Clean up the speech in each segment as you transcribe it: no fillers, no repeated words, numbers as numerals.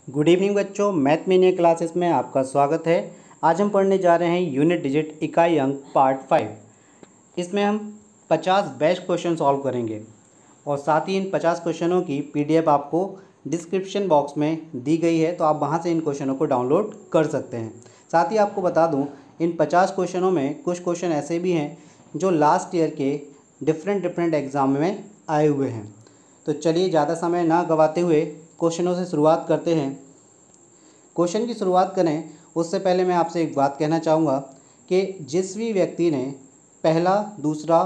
Good evening बच्चों, math mania classes में आपका स्वागत है। आज हम पढ़ने जा रहे हैं यूनिट डिजिट इकाई अंक पार्ट 5। इसमें हम 50 बेस्ट क्वेश्चन सॉल्व करेंगे और साथ ही इन 50 क्वेश्चनों की पीडीएफ आपको डिस्क्रिप्शन बॉक्स में दी गई है, तो आप वहां से इन क्वेश्चनों को डाउनलोड कर सकते हैं। साथ ही आपको बता दूं, इन 50 क्वेश्चनों में कुछ क्वेश्चन ऐसे भी हैं जो लास्ट ईयर के डिफरेंट एग्ज़ाम में आए हुए हैं। तो चलिए ज़्यादा समय ना गवाते हुए क्वेश्चनों से शुरुआत करते हैं। क्वेश्चन की शुरुआत करें उससे पहले मैं आपसे एक बात कहना चाहूँगा कि जिस भी व्यक्ति ने पहला, दूसरा,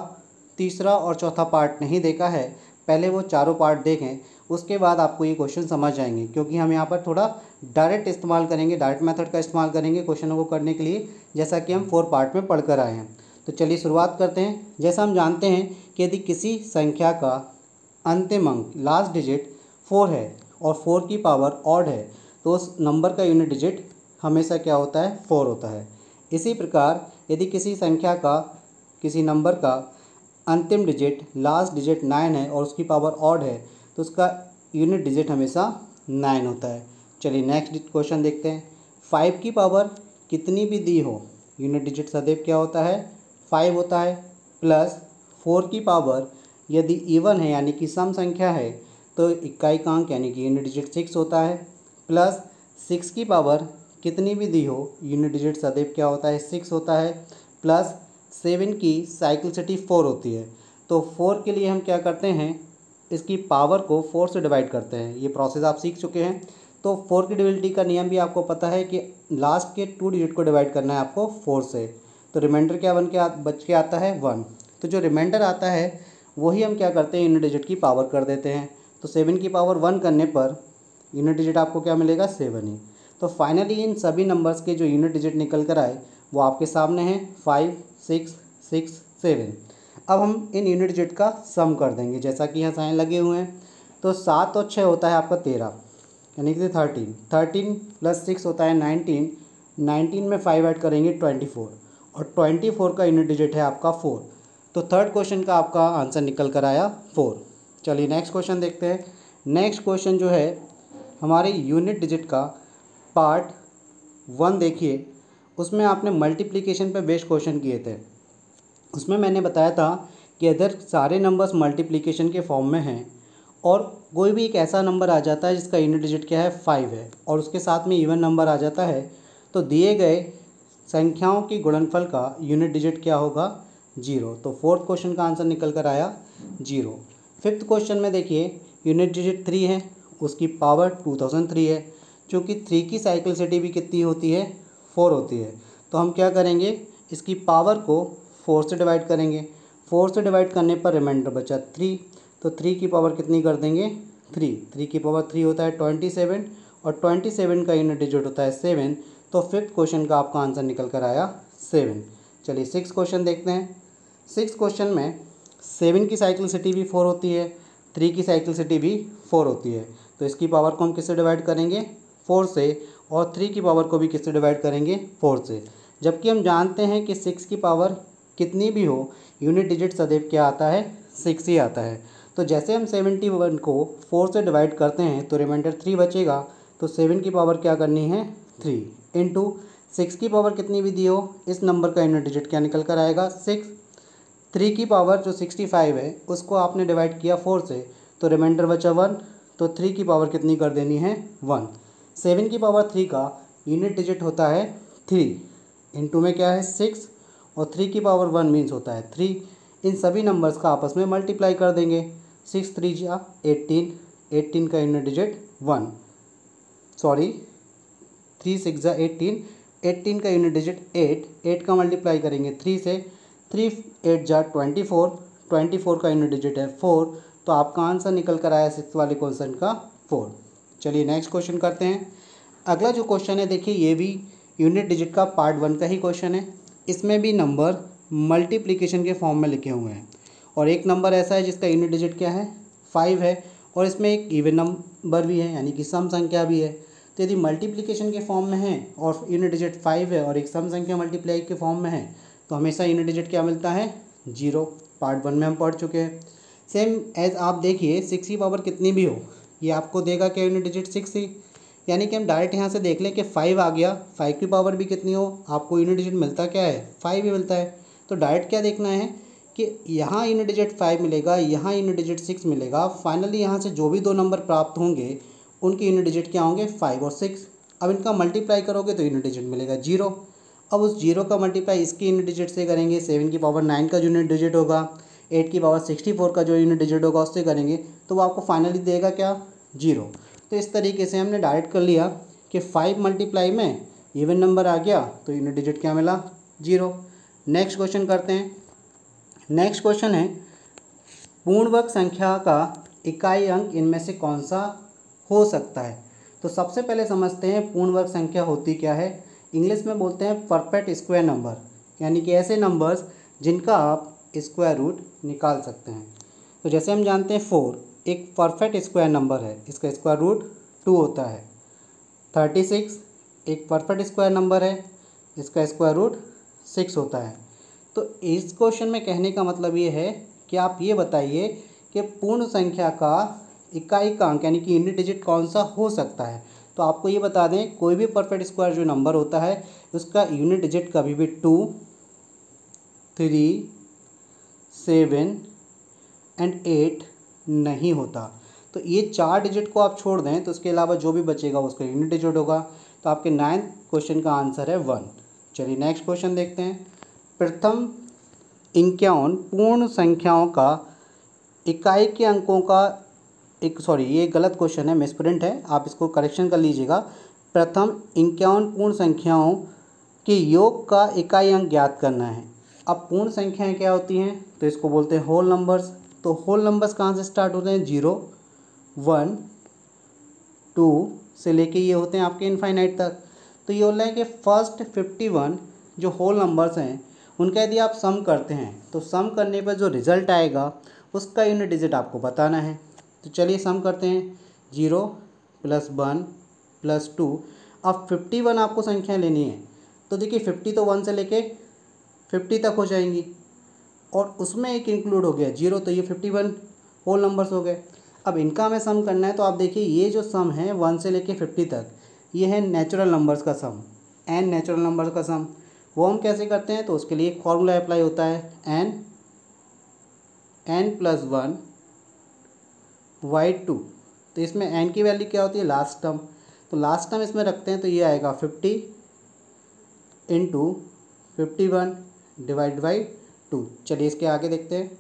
तीसरा और चौथा पार्ट नहीं देखा है, पहले वो चारों पार्ट देखें, उसके बाद आपको ये क्वेश्चन समझ आएंगे। क्योंकि हम यहाँ पर थोड़ा डायरेक्ट इस्तेमाल करेंगे, डायरेक्ट मेथड का इस्तेमाल करेंगे क्वेश्चनों को करने के लिए, जैसा कि हम 4 पार्ट में पढ़कर आए हैं। तो चलिए शुरुआत करते हैं। जैसा हम जानते हैं कि यदि किसी संख्या का अंतिम अंक लास्ट डिजिट 4 है और 4 की पावर ऑड है, तो उस नंबर का यूनिट डिजिट हमेशा क्या होता है? 4 होता है। इसी प्रकार यदि किसी संख्या का, किसी नंबर का अंतिम डिजिट लास्ट डिजिट 9 है और उसकी पावर ऑड है, तो उसका यूनिट डिजिट हमेशा 9 होता है। चलिए नेक्स्ट क्वेश्चन देखते हैं। 5 की पावर कितनी भी दी हो, यूनिट डिजिट सदैव क्या होता है? 5 होता है। प्लस 4 की पावर यदि इवन है यानी कि सम संख्या है, तो इकाई का अंक यानी कि यूनिट डिजिट 6 होता है। प्लस 6 की पावर कितनी भी दी हो, यूनिट डिजिट सदैव क्या होता है? 6 होता है। प्लस 7 की साइक्लिसिटी 4 होती है। तो 4 के लिए हम क्या करते हैं, इसकी पावर को 4 से डिवाइड करते हैं। ये प्रोसेस आप सीख चुके हैं। तो 4 की डिविजिबिलिटी का नियम भी आपको पता है कि लास्ट के 2 डिजिट को डिवाइड करना है आपको 4 से। तो रिमाइंडर क्या बच के आता है? 1। तो जो रिमाइंडर आता है वही हम क्या करते हैं, यूनिट डिजिट की पावर कर देते हैं। तो 7 की पावर 1 करने पर यूनिट डिजिट आपको क्या मिलेगा? 7 ही। तो फाइनली इन सभी नंबर्स के जो यूनिट डिजिट निकल कर आए वो आपके सामने हैं, 5, 6, 6, 7। अब हम इन यूनिट डिजिट का सम कर देंगे, जैसा कि यहाँ साइन लगे हुए हैं। तो 7 और 6 होता है आपका 13, यानी कि 13। 13 प्लस 6 होता है 19। 19 में 5 ऐड करेंगे 24, और 24 का यूनिट डिजिट है आपका 4। तो थर्ड क्वेश्चन का आपका आंसर निकल कर आया 4। चलिए नेक्स्ट क्वेश्चन देखते हैं। नेक्स्ट क्वेश्चन जो है हमारे यूनिट डिजिट का पार्ट 1 देखिए, उसमें आपने मल्टीप्लिकेशन पे बेस्ड क्वेश्चन किए थे। उसमें मैंने बताया था कि अगर सारे नंबर्स मल्टीप्लिकेशन के फॉर्म में हैं और कोई भी एक ऐसा नंबर आ जाता है जिसका यूनिट डिजिट क्या है? 5 है, और उसके साथ में इवन नंबर आ जाता है, तो दिए गए संख्याओं की गुणनफल का यूनिट डिजिट क्या होगा? 0। तो फोर्थ क्वेश्चन का आंसर निकल कर आया 0। फिफ्थ क्वेश्चन में देखिए, यूनिट डिजिट 3 है, उसकी पावर 2003 है। चूँकि 3 की साइक्लिसिटी भी कितनी होती है? 4 होती है। तो हम क्या करेंगे, इसकी पावर को 4 से डिवाइड करेंगे। 4 से डिवाइड करने पर रिमाइंडर बचा 3। तो 3 की पावर कितनी कर देंगे? 3। 3 की पावर 3 होता है 27, और 27 का यूनिट डिजिट होता है 7। तो फिफ्थ क्वेश्चन का आपका आंसर निकल कर आया 7। चलिए 6 क्वेश्चन देखते हैं। 6 क्वेश्चन में 7 की साइक्लिसिटी भी 4 होती है, 3 की साइक्लिसिटी भी 4 होती है। तो इसकी पावर को हम किससे डिवाइड करेंगे? 4 से। और 3 की पावर को भी किससे डिवाइड करेंगे? 4 से। जबकि हम जानते हैं कि 6 की पावर कितनी भी हो, यूनिट डिजिट सदैव क्या आता है? 6 ही आता है। तो जैसे हम 71 को 4 से डिवाइड करते हैं तो रिमाइंडर 3 बचेगा। तो 7 की पावर क्या करनी है? 3 इंटू 6 की पावर कितनी भी दी हो, इस नंबर का यूनिट डिजिट क्या निकल कर आएगा? 6। 3 की पावर जो 65 है उसको आपने डिवाइड किया 4 से, तो रिमाइंडर बचा 1। तो 3 की पावर कितनी कर देनी है? 1। 7 की पावर 3 का यूनिट डिजिट होता है 3, इंटू में क्या है? 6, और 3 की पावर 1 मीन्स होता है 3। इन सभी नंबर्स का आपस में मल्टीप्लाई कर देंगे। 6 3 जा 18, 18 का यूनिट डिजिट 1, सॉरी 3 6 जा 18, 18 का यूनिट डिजिट 8, 8 का मल्टीप्लाई करेंगे 3 से, 3 8 जा 24, 24 का यूनिट डिजिट है 4। तो आपका आंसर निकल कर आया 6 वाले क्वेश्चन का 4। चलिए नेक्स्ट क्वेश्चन करते हैं। अगला जो क्वेश्चन है देखिए, ये भी यूनिट डिजिट का पार्ट 1 का ही क्वेश्चन है। इसमें भी नंबर मल्टीप्लिकेशन के फॉर्म में लिखे हुए हैं, और एक नंबर ऐसा है जिसका यूनिट डिजिट क्या है? 5 है, और इसमें एक इवन नंबर भी है यानी कि सम संख्या भी है। तो यदि मल्टीप्लिकेशन के फॉर्म में है और यूनिट डिजिट 5 है और एक सम संख्या मल्टीप्लाई के फॉर्म में है, तो हमेशा यूनिट डिजिट क्या मिलता है? 0। पार्ट 1 में हम पढ़ चुके हैं। सेम एज आप देखिए, 6 की पावर कितनी भी हो, ये आपको देगा क्या? यूनिट डिजिट 6 ही। यानी कि हम डायरेक्ट यहाँ से देख लें कि 5 आ गया, 5 की पावर भी कितनी हो, आपको यूनिट डिजिट मिलता क्या है, 5 ही मिलता है। तो डायरेक्ट क्या देखना है कि यहाँ यूनिट डिजिट 5 मिलेगा, यहाँ यूनिट डिजिट 6 मिलेगा, फाइनली यहाँ से जो भी दो नंबर प्राप्त होंगे उनके यूनिट डिजिट क्या होंगे, 5 और 6। अब इनका मल्टीप्लाई करोगे तो यूनिट डिजिट मिलेगा 0। अब उस 0 का मल्टीप्लाई इसकी यूनिट डिजिट से करेंगे, 7 की पावर 9 का यूनिट डिजिट होगा, 8 की पावर 64 का जो यूनिट डिजिट होगा उससे करेंगे, तो वो आपको फाइनली देगा क्या, 0। तो इस तरीके से हमने डायरेक्ट कर लिया कि 5 मल्टीप्लाई में इवन नंबर आ गया तो यूनिट डिजिट क्या मिला, 0। नेक्स्ट क्वेश्चन करते हैं। नेक्स्ट क्वेश्चन है पूर्ण वर्ग संख्या का इकाई अंक इनमें से कौन सा हो सकता है। तो सबसे पहले समझते हैं पूर्ण वर्ग संख्या होती क्या है। इंग्लिश में बोलते हैं परफेक्ट स्क्वायर नंबर, यानी कि ऐसे नंबर्स जिनका आप स्क्वायर रूट निकाल सकते हैं। तो जैसे हम जानते हैं 4 एक परफेक्ट स्क्वायर नंबर है, इसका स्क्वायर रूट 2 होता है। 36 एक परफेक्ट स्क्वायर नंबर है, इसका स्क्वायर रूट 6 होता है। तो इस क्वेश्चन में कहने का मतलब ये है कि आप ये बताइए कि पूर्ण संख्या का इकाई का अंक यानी कि यूनिट डिजिट कौन सा हो सकता है। तो आपको ये बता दें कोई भी परफेक्ट स्क्वायर जो नंबर होता है उसका यूनिट डिजिट कभी भी 2, 3, 7 एंड 8 नहीं होता। तो ये 4 डिजिट को आप छोड़ दें तो उसके अलावा जो भी बचेगा उसका यूनिट डिजिट होगा। तो आपके 9th क्वेश्चन का आंसर है 1। चलिए नेक्स्ट क्वेश्चन देखते हैं। प्रथम 51 पूर्ण संख्याओं का इकाई के अंकों का ये गलत क्वेश्चन है, मिसप्रिंट है, आप इसको करेक्शन कर लीजिएगा। प्रथम 51 पूर्ण संख्याओं के योग का इकाई अंक ज्ञात करना है। अब पूर्ण संख्याएं क्या होती हैं, तो इसको बोलते हैं होल नंबर्स। तो होल नंबर्स कहाँ से स्टार्ट होते हैं, 0, 1, 2 से लेके ये होते हैं आपके इनफाइनाइट तक। तो ये बोल रहे हैं कि फर्स्ट 51 जो होल नंबर्स हैं उनका यदि आप सम करते हैं तो सम करने पर जो रिज़ल्ट आएगा उसका यूनिट डिजिट आपको बताना है। तो चलिए सम करते हैं, 0 + 1 + 2। अब 51 आपको संख्या लेनी है तो देखिए 50 तो 1 से लेके 50 तक हो जाएंगी और उसमें एक इंक्लूड हो गया 0, तो ये 51 होल नंबर्स हो गए। अब इनका हमें सम करना है तो आप देखिए ये जो सम है 1 से लेके 50 तक ये है नेचुरल नंबर्स का सम, n नेचुरल नंबर्स का सम। वो हम कैसे करते हैं, तो उसके लिए एक फॉर्मूला अप्लाई होता है n + 1/2। तो इसमें n की वैल्यू क्या होती है, लास्ट टर्म। तो लास्ट टर्म इसमें रखते हैं तो ये आएगा 50 × 51 / 2। चलिए इसके आगे देखते हैं।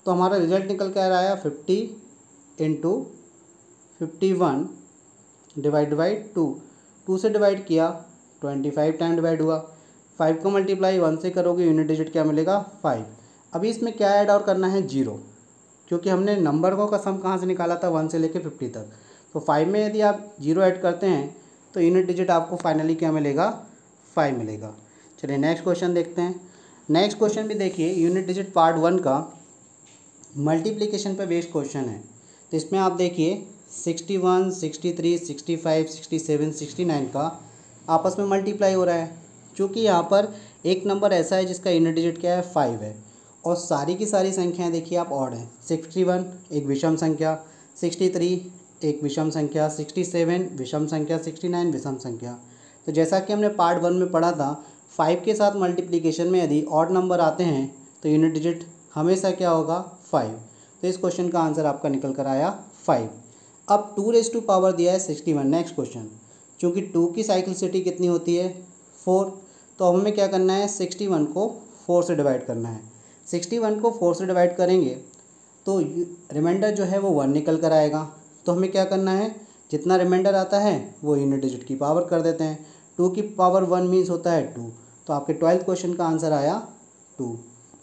तो हमारा रिजल्ट निकल कर आया 50 × 51 / 2। 2 से डिवाइड किया 25 टाइम डिवाइड हुआ। 5 को मल्टीप्लाई 1 से करोगे यूनिट डिजिट क्या मिलेगा, 5। अभी इसमें क्या ऐड और करना है, 0, क्योंकि हमने नंबर का सम कहाँ से निकाला था, 1 से लेके 50 तक। तो 5 में यदि आप 0 ऐड करते हैं तो यूनिट डिजिट आपको फाइनली क्या मिलेगा, 5 मिलेगा। चलिए नेक्स्ट क्वेश्चन देखते हैं। नेक्स्ट क्वेश्चन भी देखिए यूनिट डिजिट पार्ट 1 का मल्टीप्लिकेशन पे बेस्ड क्वेश्चन है। तो इसमें आप देखिए 61, 63, 65, 67, 69 का आपस में मल्टीप्लाई हो रहा है। चूँकि यहाँ पर एक नंबर ऐसा है जिसका यूनिट डिजिट क्या है, 5 है और सारी की सारी संख्याएं देखिए आप ऑड हैं। 61 एक विषम संख्या, 63 एक विषम संख्या, 67 विषम संख्या, 69 विषम संख्या। तो जैसा कि हमने पार्ट 1 में पढ़ा था 5 के साथ मल्टीप्लिकेशन में यदि ऑड नंबर आते हैं तो यूनिट डिजिट हमेशा क्या होगा, 5। तो इस क्वेश्चन का आंसर आपका निकल कर आया 5। अब 2 दिया है 61। नेक्स्ट क्वेश्चन, चूँकि 2 की साइक्लिसिटी कितनी होती है, 4, तो अब हमें क्या करना है, 61 को 4 से डिवाइड करना है। 61 को 4 से डिवाइड करेंगे तो रिमाइंडर जो है वो 1 निकल कर आएगा। तो हमें क्या करना है, जितना रिमाइंडर आता है वो यूनिट डिजिट की पावर कर देते हैं। 2 की पावर 1 मीन्स होता है 2। तो आपके 12th क्वेश्चन का आंसर आया 2।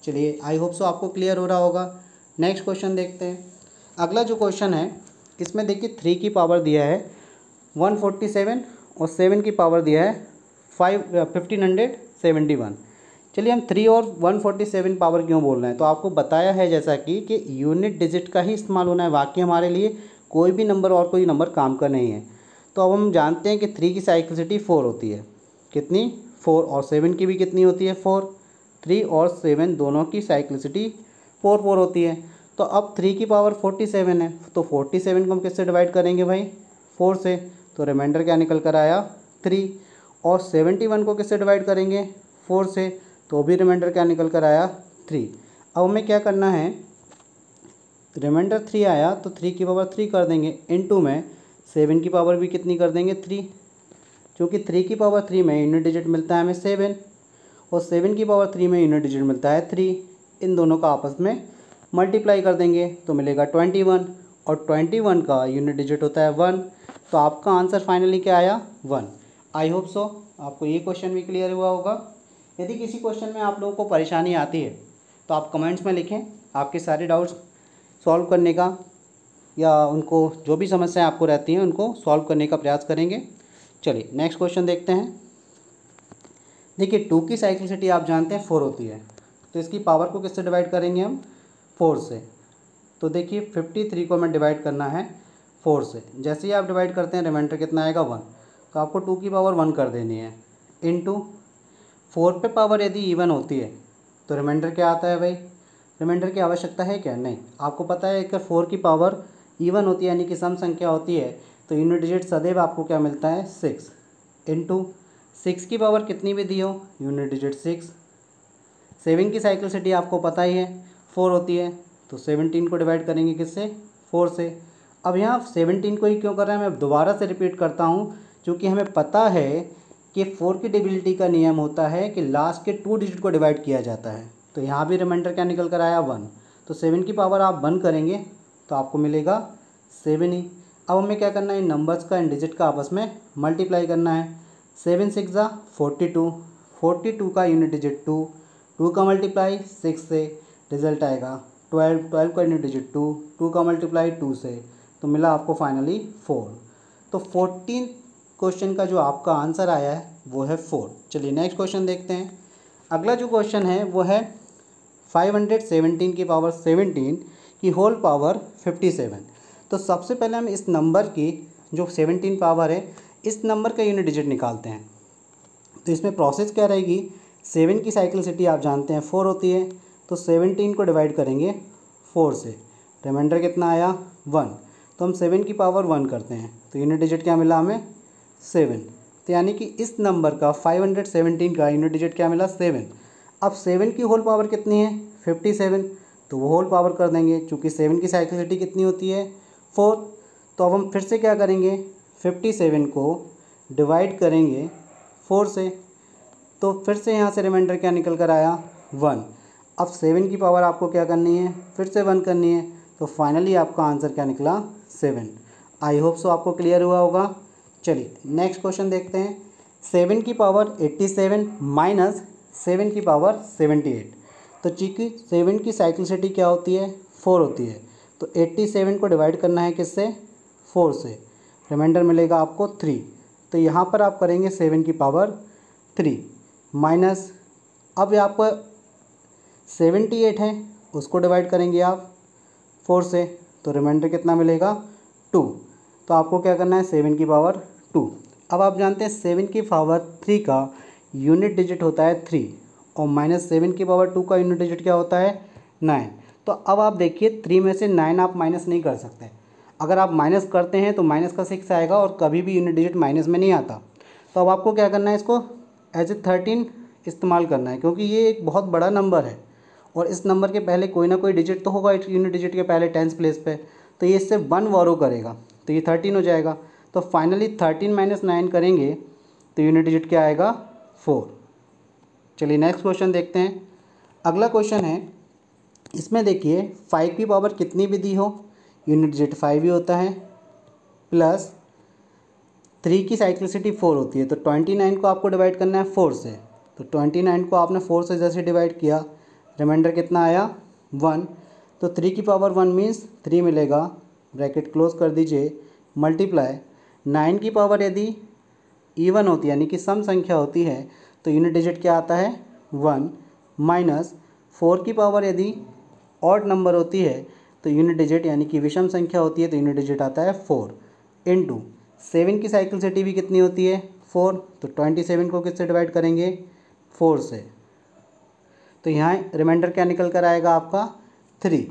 चलिए आई होप सो आपको क्लियर हो रहा होगा। नेक्स्ट क्वेश्चन देखते हैं। अगला जो क्वेश्चन है इसमें देखिए 3 की पावर दिया है 147 और 7 की पावर दिया है 1571। चलिए हम 3 और 147 पावर क्यों बोल रहे हैं, तो आपको बताया है जैसा कि यूनिट डिजिट का ही इस्तेमाल होना है, बाकी हमारे लिए कोई भी नंबर और कोई नंबर काम का नहीं है। तो अब हम जानते हैं कि 3 की साइक्लिसिटी 4 होती है, कितनी, 4, और 7 की भी कितनी होती है, 4। 3 और 7 दोनों की साइक्लिसिटी 4 होती है। तो अब 3 की पावर 47 है तो 47 को हम किससे डिवाइड करेंगे भाई, 4 से। तो रिमाइंडर क्या निकल कर आया 3। और 71 को किससे डिवाइड करेंगे 4 से, तो भी रिमाइंडर क्या निकल कर आया 3। अब हमें क्या करना है, रिमाइंडर 3 आया तो 3 की पावर 3 कर देंगे, इनटू में 7 की पावर भी कितनी कर देंगे 3, क्योंकि 3 की पावर 3 में यूनिट डिजिट मिलता है हमें 7 और 7 की पावर 3 में यूनिट डिजिट मिलता है 3। इन दोनों का आपस में मल्टीप्लाई कर देंगे तो मिलेगा 21 और 21 का यूनिट डिजिट होता है 1। तो आपका आंसर फाइनली क्या आया 1। आई होप सो आपको ये क्वेश्चन भी क्लियर हुआ होगा। यदि किसी क्वेश्चन में आप लोगों को परेशानी आती है तो आप कमेंट्स में लिखें, आपके सारे डाउट्स सॉल्व करने का या उनको जो भी समस्याएं आपको रहती हैं उनको सॉल्व करने का प्रयास करेंगे। चलिए नेक्स्ट क्वेश्चन देखते हैं। देखिए 2 की साइक्लिसिटी आप जानते हैं 4 होती है, तो इसकी पावर को किससे डिवाइड करेंगे हम 4 से। तो देखिए 53 को हमें डिवाइड करना है 4 से। जैसे ही आप डिवाइड करते हैं रिमाइंडर कितना आएगा 1, तो आपको 2 की पावर 1 कर देनी है, इनटू 4 पे पावर यदि इवन होती है तो रिमाइंडर क्या आता है भाई, रिमाइंडर की आवश्यकता है क्या, नहीं। आपको पता है कि 4 की पावर इवन होती है यानी कि सम संख्या होती है, तो यूनिट डिजिट सदैव आपको क्या मिलता है 6, इनटू 6 की पावर कितनी भी दी हो यूनिट डिजिट 6। 7 की साइक्लिसिटी आपको पता ही है 4 होती है, तो 17 को डिवाइड करेंगे किससे 4 से। अब यहाँ 17 को ही क्यों कर रहे हैं, मैं दोबारा से रिपीट करता हूँ, क्योंकि हमें पता है कि 4 की डिविजिबिलिटी का नियम होता है कि लास्ट के 2 डिजिट को डिवाइड किया जाता है। तो यहाँ भी रिमाइंडर क्या निकल कर आया 1, तो 7 की पावर आप 1 करेंगे तो आपको मिलेगा 7 ही। अब हमें क्या करना है, इन नंबर्स का इन डिजिट का आपस में मल्टीप्लाई करना है। 7 6 42, 42 का यूनिट डिजिट 2, 2 का मल्टीप्लाई 6 से, रिजल्ट आएगा 12, 12 का यूनिट डिजिट 2, 2 का मल्टीप्लाई 2 से, तो मिला आपको फाइनली 4। तो 14 क्वेश्चन का जो आपका आंसर आया है वो है 4। चलिए नेक्स्ट क्वेश्चन देखते हैं। अगला जो क्वेश्चन है वो है 517 की पावर 17 की होल पावर 57। तो सबसे पहले हम इस नंबर की जो 17 पावर है इस नंबर का यूनिट डिजिट निकालते हैं। तो इसमें प्रोसेस क्या रहेगी, 7 की साइक्लिसिटी आप जानते हैं 4 होती है, तो 17 को डिवाइड करेंगे 4 से, रिमाइंडर कितना आया 1, तो हम 7 की पावर 1 करते हैं तो यूनिट डिजिट क्या मिला हमें 7। तो यानी कि इस नंबर का 517 का यूनिट डिजिट क्या मिला 7। अब 7 की होल पावर कितनी है 57, तो वो होल पावर कर देंगे, चूँकि 7 की साइक्लिसिटी कितनी होती है 4। तो अब हम फिर से क्या करेंगे, 57 को डिवाइड करेंगे 4 से, तो फिर से यहाँ से रिमाइंडर क्या निकल कर आया 1। अब 7 की पावर आपको क्या करनी है फिर से 1 करनी है, तो फाइनली आपका आंसर क्या निकला 7। आई होप सो आपको क्लियर हुआ होगा। चलिए नेक्स्ट क्वेश्चन देखते हैं। 7 की पावर 87 माइनस 7 की पावर 78। तो चूँकि 7 की साइक्लिसिटी क्या होती है 4 होती है, तो 87 को डिवाइड करना है किससे 4 से, रिमाइंडर मिलेगा आपको 3। तो यहाँ पर आप करेंगे 7 की पावर 3 माइनस, अब आपको 78 है उसको डिवाइड करेंगे आप 4 से, तो रिमाइंडर कितना मिलेगा 2। तो आपको क्या करना है 7 की पावर 2। अब आप जानते हैं 7 की पावर 3 का यूनिट डिजिट होता है 3 और माइनस 7 की पावर 2 का यूनिट डिजिट क्या होता है 9। तो अब आप देखिए 3 में से 9 आप माइनस नहीं कर सकते, अगर आप माइनस करते हैं तो माइनस का 6 आएगा और कभी भी यूनिट डिजिट माइनस में नहीं आता। तो अब आपको क्या करना है, इसको एज ए 13 इस्तेमाल करना है, क्योंकि ये एक बहुत बड़ा नंबर है और इस नंबर के पहले कोई ना कोई डिजिट तो होगा यूनिट डिजिट के पहले 10th प्लेस पे, तो ये इससे 1 वॉरो करेगा तो ये 13 हो जाएगा। तो फाइनली 13 माइनस 9 करेंगे तो यूनिट डिजिट क्या आएगा 4। चलिए नेक्स्ट क्वेश्चन देखते हैं। अगला क्वेश्चन है, इसमें देखिए 5 की पावर कितनी भी दी हो यूनिट डिजिट 5 ही होता है, प्लस 3 की साइक्लिसिटी 4 होती है, तो 29 को आपको डिवाइड करना है 4 से, तो 29 को आपने 4 से जैसे डिवाइड किया रिमाइंडर कितना आया 1। तो 3 की पावर 1 मीन्स 3 मिलेगा, ब्रैकेट क्लोज कर दीजिए, मल्टीप्लाई 9 की पावर यदि इवन होती है यानी कि सम संख्या होती है तो यूनिट डिजिट क्या आता है 1, माइनस 4 की पावर यदि ऑड नंबर होती है तो यूनिट डिजिट यानी कि विषम संख्या होती है तो यूनिट डिजिट आता है 4, इनटू 7 की साइक्लिसिटी भी कितनी होती है 4, तो 27 को किससे डिवाइड करेंगे 4 से, तो यहाँ रिमाइंडर क्या निकल कर आएगा आपका 3।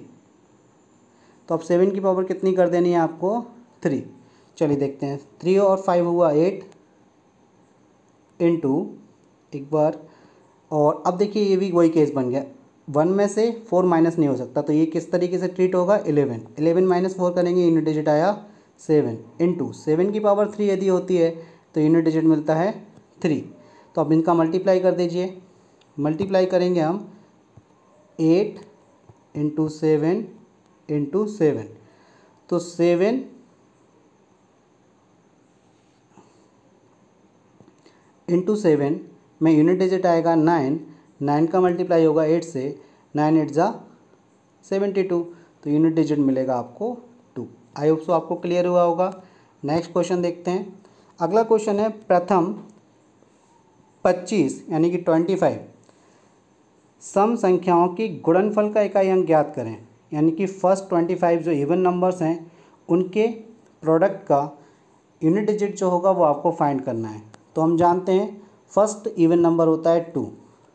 तो अब 7 की पावर कितनी कर देनी है आपको 3। चलिए देखते हैं, 3 और 5 हुआ 8 इंटू, एक बार, और अब देखिए ये भी वही केस बन गया, 1 में से 4 माइनस नहीं हो सकता, तो ये किस तरीके से ट्रीट होगा, 11 माइनस 4 करेंगे, यूनिट डिजिट आया 7 इंटू 7 की पावर 3 यदि होती है तो यूनिट डिजिट मिलता है 3। तो अब इनका मल्टीप्लाई कर दीजिए, मल्टीप्लाई करेंगे हम 8 इंटू 7 इंटू 7, तो 7 इंटू 7 में यूनिट डिजिट आएगा 9, 9 का मल्टीप्लाई होगा 8 से, 9 8 जा 72, तो यूनिट डिजिट मिलेगा आपको 2। आई होप सो आपको क्लियर हुआ होगा। नेक्स्ट क्वेश्चन देखते हैं। अगला क्वेश्चन है, प्रथम 25 यानी कि 25 सम संख्याओं की गुणनफल का इकाई अंक ज्ञात करें, यानी कि फर्स्ट 25 जो इवन नंबर्स हैं उनके प्रोडक्ट का यूनिट डिजिट जो होगा वो आपको फाइंड करना है। तो हम जानते हैं फर्स्ट इवन नंबर होता है 2,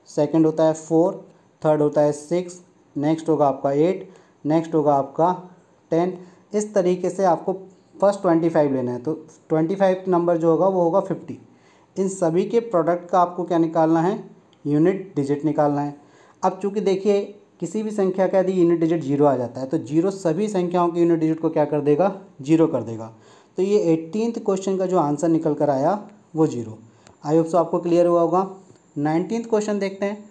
सेकंड होता है 4, थर्ड होता है 6, नेक्स्ट होगा आपका 8, नेक्स्ट होगा आपका 10। इस तरीके से आपको फर्स्ट 25 लेना है, तो 25 नंबर जो होगा वो होगा 50। इन सभी के प्रोडक्ट का आपको क्या निकालना है, यूनिट डिजिट निकालना है। अब चूँकि देखिए किसी भी संख्या का यदि यूनिट डिजिट 0 आ जाता है तो 0 सभी संख्याओं के यूनिट डिजिट को क्या कर देगा, 0 कर देगा। तो ये 18th क्वेश्चन का जो आंसर निकल कर आया वो 0। आई होप सो आपको क्लियर हुआ होगा। 19th क्वेश्चन देखते हैं।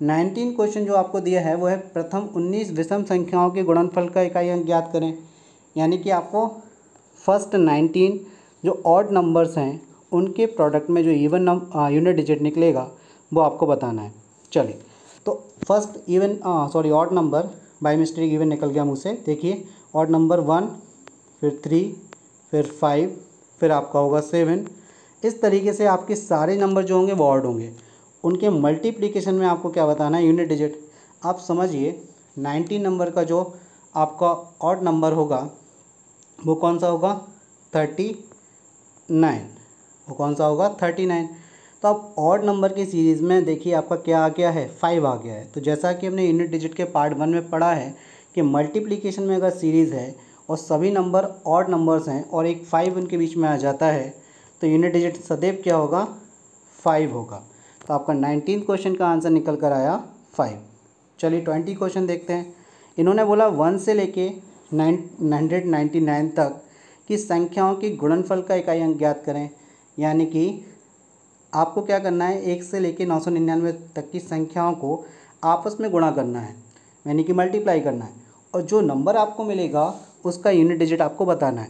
19th क्वेश्चन जो आपको दिया है वो है, प्रथम 19 विषम संख्याओं के गुणनफल का इकाई अंक ज्ञात करें, यानी कि आपको फर्स्ट 19 जो ऑड नंबर्स हैं उनके प्रोडक्ट में जो इवन यूनिट डिजिट निकलेगा वो आपको बताना है। चलिए, तो first even odd number, by mistake even निकल गया मुझसे, देखिए ऑड नंबर 1, फिर 3, फिर 5, फिर आपका होगा 7। इस तरीके से आपके सारे नंबर जो होंगे वो ऑड होंगे, उनके मल्टीप्लिकेशन में आपको क्या बताना है, यूनिट डिजिट। आप समझिए 19 नंबर का जो आपका ऑड नंबर होगा वो कौन सा होगा, 39। वो कौन सा होगा, 39। तो अब ऑड नंबर की सीरीज़ में देखिए आपका क्या आ गया है, 5 आ गया है। तो जैसा कि हमने यूनिट डिजिट के पार्ट 1 में पढ़ा है कि मल्टीप्लिकेशन में अगर सीरीज़ है और सभी नंबर ऑड नंबर्स हैं और एक 5 उनके बीच में आ जाता है तो यूनिट डिजिट सदैव क्या होगा, 5 होगा। तो आपका 19th क्वेश्चन का आंसर निकल कर आया 5। चलिए 20 क्वेश्चन देखते हैं। इन्होंने बोला 1 से लेके 999 तक की संख्याओं की गुणनफल का इकाई अंक ज्ञात करें, यानी कि आपको क्या करना है, 1 से लेके 999 तक की संख्याओं को आपस में गुणा करना है, यानी कि मल्टीप्लाई करना है, और जो नंबर आपको मिलेगा उसका यूनिट डिजिट आपको बताना है।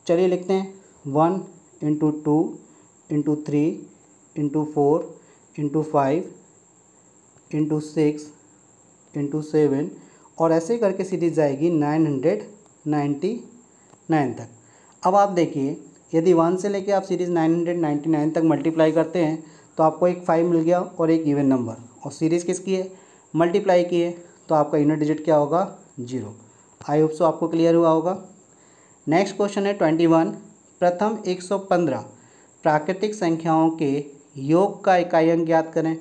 चलिए लिखते हैं 1 into 2 into 3 into 4 into 5 into 6 into 7, और ऐसे करके सीरीज जाएगी 999 तक। अब आप देखिए यदि 1 से लेके आप सीरीज़ 999 तक मल्टीप्लाई करते हैं तो आपको एक 5 मिल गया और एक इवन नंबर, और सीरीज़ किसकी है, मल्टीप्लाई की है, तो आपका यूनिट डिजिट क्या होगा, 0। आई होप सो आपको क्लियर हुआ होगा। नेक्स्ट क्वेश्चन है 21, प्रथम 115 प्राकृतिक संख्याओं के योग का इकाई अंक ज्ञात करें।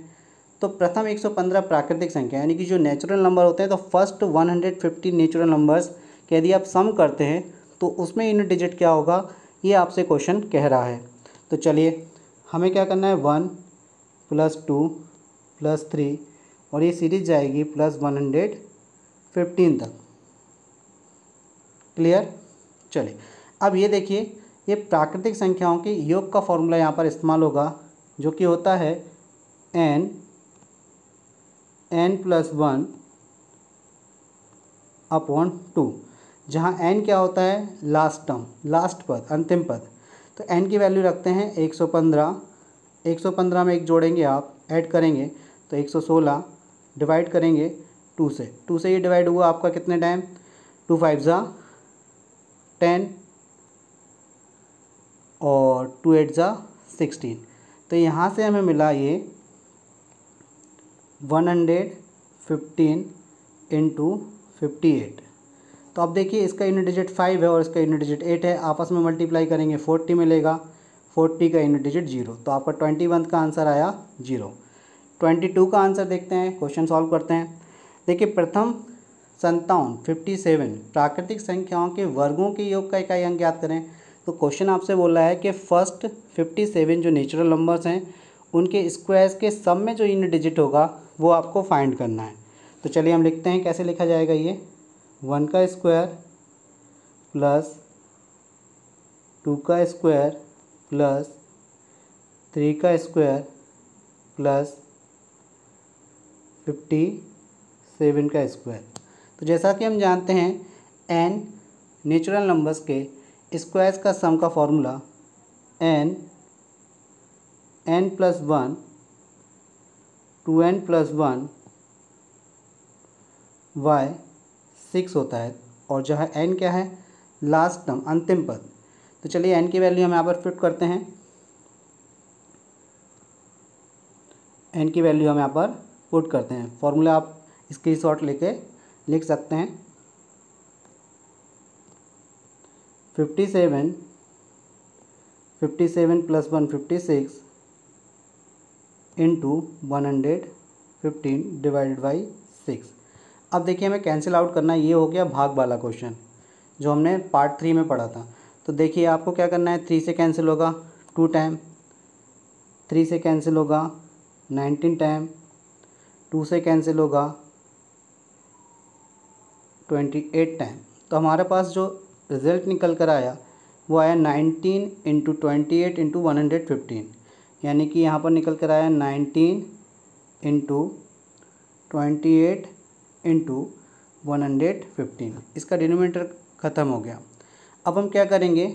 तो प्रथम 115 प्राकृतिक संख्या यानी कि जो नेचुरल नंबर होते हैं, तो फर्स्ट 150 नेचुरल नंबर्स के यदि आप सम करते हैं तो उसमें यूनिट डिजिट क्या होगा, ये आपसे क्वेश्चन कह रहा है। तो चलिए हमें क्या करना है, 1 + 2 + 3, और ये सीरीज जाएगी +115 तक। क्लियर। चलिए अब ये देखिए, ये प्राकृतिक संख्याओं के योग का फॉर्मूला यहाँ पर इस्तेमाल होगा, जो कि होता है n + 1 अपॉन 2, जहाँ n क्या होता है, लास्ट टर्म, लास्ट पद, अंतिम पद। तो n की वैल्यू रखते हैं 115। 115 में एक जोड़ेंगे आप, ऐड करेंगे तो 116, डिवाइड करेंगे 2 से। 2 से ये डिवाइड हुआ आपका कितने टाइम, 2 5 ज़ा 10 और 2 8 ज़ा 16। तो यहाँ से हमें मिला ये 115 इंटू 58। तो अब देखिए इसका यूनिट डिजिट 5 है और इसका यूनिट डिजिट 8 है, आपस में मल्टीप्लाई करेंगे 40 मिलेगा, 40 का यूनिट डिजिट 0। तो आपका 21 का आंसर आया 0। 22 का आंसर देखते हैं, क्वेश्चन सॉल्व करते हैं। देखिए प्रथम 57 प्राकृतिक संख्याओं के वर्गों के योग का इकाई अंक ज्ञात करें। तो क्वेश्चन आपसे बोला है कि फर्स्ट 57 जो नेचुरल नंबर्स हैं उनके स्क्वायर्स के सम में जो यूनिट डिजिट होगा वो आपको फाइंड करना है। तो चलिए हम लिखते हैं, कैसे लिखा जाएगा ये, 1 का स्क्वायर प्लस 2 का स्क्वायर प्लस 3 का स्क्वायर प्लस 57 का स्क्वायर। तो जैसा कि हम जानते हैं n नेचुरल नंबर्स के स्क्वायर्स का सम का formula n plus 1 2n plus 1 y 6 होता है, और जहाँ n क्या है, लास्ट टर्म, अंतिम पद। तो चलिए n की वैल्यू हम यहाँ पर पुट करते हैं, n की वैल्यू हम यहाँ पर पुट करते हैं। फॉर्मूला आप स्क्रीनशॉट लेके लिख सकते हैं, 57 प्लस 1 56 इंटू 115 डिवाइडेड बाई 6। अब देखिए हमें कैंसिल आउट करना है, ये हो गया भाग वाला क्वेश्चन जो हमने पार्ट 3 में पढ़ा था। तो देखिए आपको क्या करना है, 3 से कैंसिल होगा 2 टाइम, 3 से कैंसिल होगा 19 टाइम, 2 से कैंसिल होगा 28 टाइम। तो हमारे पास जो रिज़ल्ट निकल कर आया वो आया 19 इंटू 28 इंटू 115, यानी कि यहाँ पर निकल कर आया 19 इंटू 28 इंटू 115। इसका डिनोमिनेटर ख़त्म हो गया। अब हम क्या करेंगे,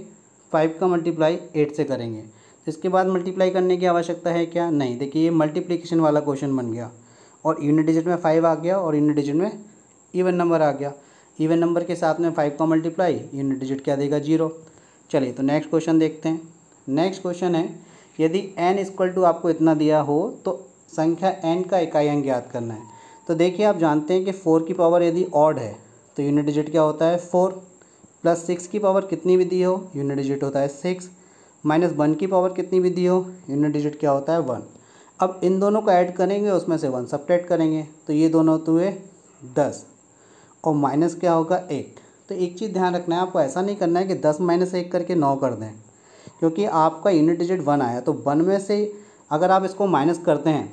5 का मल्टीप्लाई 8 से करेंगे। तो इसके बाद मल्टीप्लाई करने की आवश्यकता है क्या, नहीं। देखिए ये मल्टीप्लिकेशन वाला क्वेश्चन बन गया, और यूनिट डिजिट में 5 आ गया और यूनिट डिजिट में इवन नंबर आ गया। इवन नंबर के साथ में 5 का मल्टीप्लाई, यूनिट डिजिट क्या देगा, 0। चलिए तो नेक्स्ट क्वेश्चन देखते हैं। नेक्स्ट क्वेश्चन है, यदि n इक्वल टू आपको इतना दिया हो तो संख्या n का इकाई अंक ज्ञात करना है। तो देखिए आप जानते हैं कि 4 की पावर यदि ऑड है तो यूनिट डिजिट क्या होता है, 4, प्लस 6 की पावर कितनी भी दी हो यूनिट डिजिट होता है 6, माइनस 1 की पावर कितनी भी दी हो यूनिट डिजिट क्या होता है 1। अब इन दोनों को ऐड करेंगे, उसमें से 1 सब्ट्रैक्ट करेंगे, तो ये दोनों तो हुए 10, और माइनस क्या होगा 8। तो एक चीज़ ध्यान रखना है, आपको ऐसा नहीं करना है कि 10 माइनस 1 करके 9 कर दें, क्योंकि आपका यूनिट डिजिट 1 आया, तो 1 में से अगर आप इसको माइनस करते हैं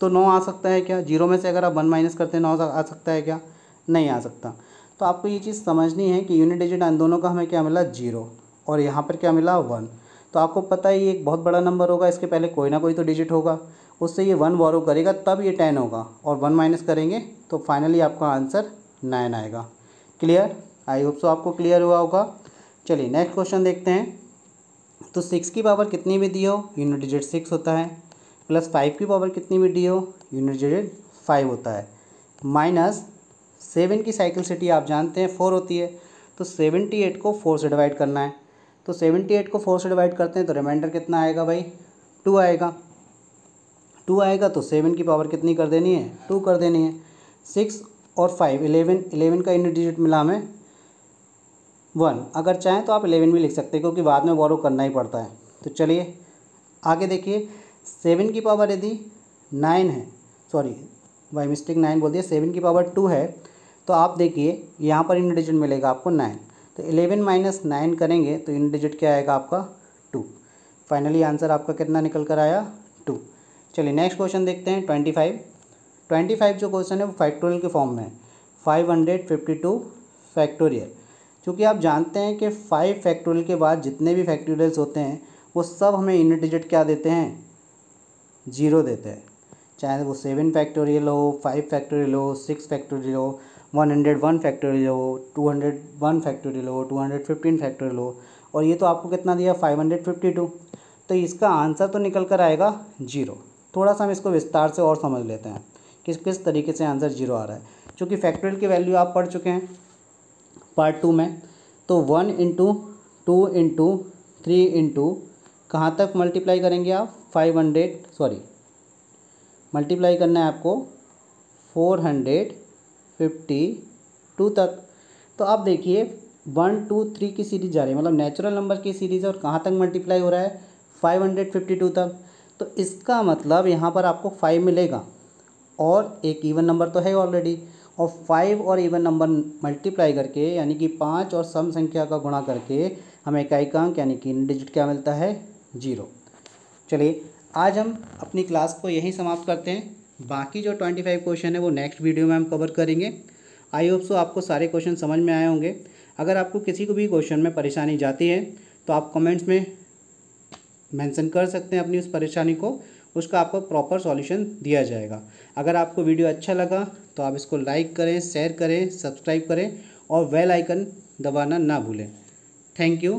तो 9 आ सकता है क्या, 0 में से अगर आप 1 माइनस करते हैं 9 आ सकता है क्या, नहीं आ सकता। तो आपको ये चीज़ समझनी है कि यूनिट डिजिट इन दोनों का हमें क्या मिला, 0, और यहाँ पर क्या मिला 1। तो आपको पता है ये एक बहुत बड़ा नंबर होगा, इसके पहले कोई ना कोई तो डिजिट होगा, उससे ये 1 बोरो करेगा तब ये 10 होगा, और 1 माइनस करेंगे तो फाइनली आपका आंसर 9 आएगा। क्लियर, आई होप सो आपको क्लियर हुआ होगा। चलिए नेक्स्ट क्वेश्चन देखते हैं। तो 6 की पावर कितनी भी दी हो यूनिट डिजिट 6 होता है, प्लस 5 की पावर कितनी भी दी हो यूनिट डिजिट 5 होता है, माइनस 7 की साइक्लिसिटी आप जानते हैं 4 होती है। तो 78 को 4 से डिवाइड करना है, तो 78 को 4 से डिवाइड करते हैं तो रिमाइंडर कितना आएगा भाई, 2 आएगा। 2 आएगा तो 7 की पावर कितनी कर देनी है, 2 कर देनी है। 6 और 5 11 का यूनिट डिजिट मिला हमें 1, अगर चाहें तो आप 11 भी लिख सकते हैं क्योंकि बाद में बोरो करना ही पड़ता है। तो चलिए आगे देखिए, 7 की पावर यदि 9 है, सॉरी बाई मिस्टेक 9 बोल दिया, 7 की पावर 2 है, तो आप देखिए यहाँ पर यूनिट डिजिट मिलेगा आपको 9, तो 11 माइनस 9 करेंगे तो यूनिट डिजिट क्या आएगा आपका 2। फाइनली आंसर आपका कितना निकल कर आया, 2। चलिए नेक्स्ट क्वेश्चन देखते हैं। 25 जो क्वेश्चन है वो फैक्टोरियल के फॉर्म में है, 552 फैक्टोरियल। क्योंकि आप जानते हैं कि 5 फैक्टोरियल के बाद जितने भी फैक्टोरियल्स होते हैं वो सब हमें यूनिट डिजिट क्या देते हैं, 0 देते हैं। चाहे वो 7 फैक्टोरियल हो, 5 फैक्टोरियल हो, 6 फैक्टोरियल हो, 101 फैक्टोरियल हो, 201 फैक्टोरियल हो, 215 फैक्टोरियल हो, और ये तो आपको कितना दिया 552। तो इसका आंसर तो निकल कर आएगा 0। थोड़ा सा हम इसको विस्तार से और समझ लेते हैं किस किस तरीके से आंसर 0 आ रहा है। क्योंकि फैक्टोरियल की वैल्यू आप पढ़ चुके हैं पार्ट 2 में, तो 1 इंटू 2 इंटू 3 इंटू कहाँ तक मल्टीप्लाई करेंगे आप, 500 मल्टीप्लाई करना है आपको 452 तक। तो आप देखिए 1 2 3 की सीरीज जा रही है, मतलब नेचुरल नंबर की सीरीज़ है, और कहाँ तक मल्टीप्लाई हो रहा है 552 तक। तो इसका मतलब यहाँ पर आपको 5 मिलेगा, और एक इवन नंबर तो है ऑलरेडी, और 5 और इवन नंबर मल्टीप्लाई करके यानी कि 5 और सम संख्या का गुणा करके हमें इकाई का अंक यानी कि यूनिट डिजिट क्या मिलता है 0। चलिए आज हम अपनी क्लास को यहीं समाप्त करते हैं। बाकी जो 25 क्वेश्चन है वो नेक्स्ट वीडियो में हम कवर करेंगे। आई होप सो आपको सारे क्वेश्चन समझ में आए होंगे। अगर आपको किसी को भी क्वेश्चन में परेशानी जाती है तो आप कमेंट्स में मेंशन कर सकते हैं अपनी उस परेशानी को, उसका आपको प्रॉपर सॉल्यूशन दिया जाएगा। अगर आपको वीडियो अच्छा लगा तो आप इसको लाइक करें, शेयर करें, सब्सक्राइब करें और बेल आइकन दबाना ना भूलें। Thank you.